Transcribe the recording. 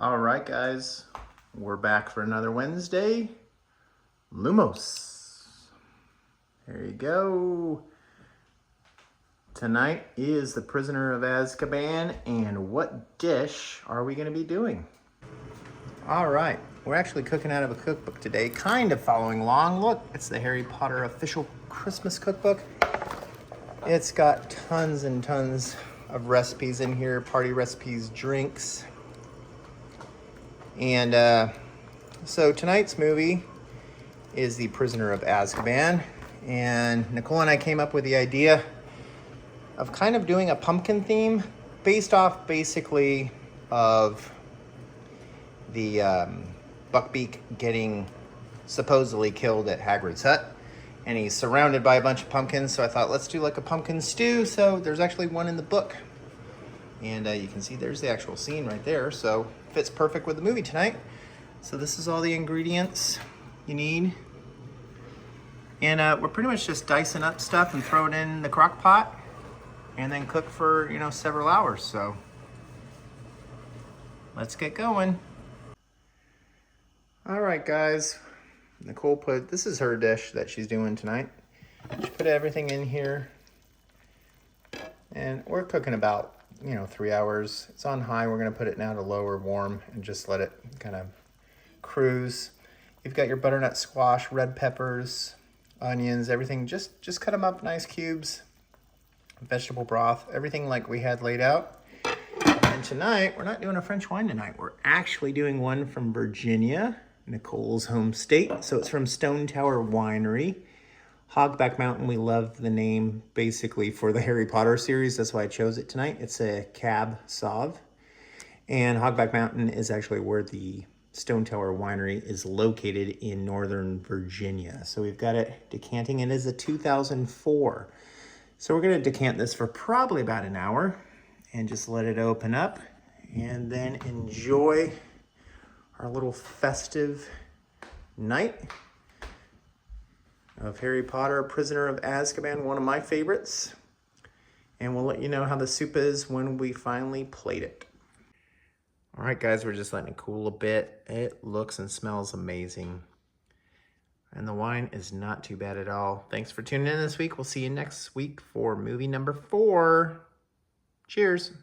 All right, guys, we're back for another Wednesday. Lumos. There you go. Tonight is The Prisoner of Azkaban, and what dish are we going to be doing? All right, we're actually cooking out of a cookbook today, kind of following along. Look, it's the Harry Potter official Christmas cookbook. It's got tons and tons of recipes in here, party recipes, drinks. And so tonight's movie is The Prisoner of Azkaban. And Nicole and I came up with the idea of kind of doing a pumpkin theme based off basically of the Buckbeak getting supposedly killed at Hagrid's hut. And he's surrounded by a bunch of pumpkins. So I thought, let's do like a pumpkin stew. So there's actually one in the book. And you can see there's the actual scene right there. So fits perfect with the movie tonight. So this is all the ingredients you need. And we're pretty much just dicing up stuff and throw it in the crock pot and then cook for, several hours. So let's get going. All right, guys. Nicole this is her dish that she's doing tonight. She put everything in here. And we're cooking about 3 hours. It's on high. We're going to put it now to low or warm and just let it kind of cruise. You've got your butternut squash, red peppers, onions, everything. Just cut them up nice cubes. Vegetable broth, everything like we had laid out. And tonight, we're not doing a French wine tonight. We're actually doing one from Virginia, Nicole's home state. So it's from Stone Tower Winery. Hogback Mountain, we love the name basically for the Harry Potter series. That's why I chose it tonight. It's a Cab Sauv. And Hogback Mountain is actually where the Stone Tower Winery is located in Northern Virginia. So we've got it decanting. It is a 2004. So we're going to decant this for probably about an hour and just let it open up and then enjoy our little festive night of Harry Potter, Prisoner of Azkaban, one of my favorites. And we'll let you know how the soup is when we finally plate it. All right, guys, we're just letting it cool a bit. It looks and smells amazing. And the wine is not too bad at all. Thanks for tuning in this week. We'll see you next week for movie number 4. Cheers.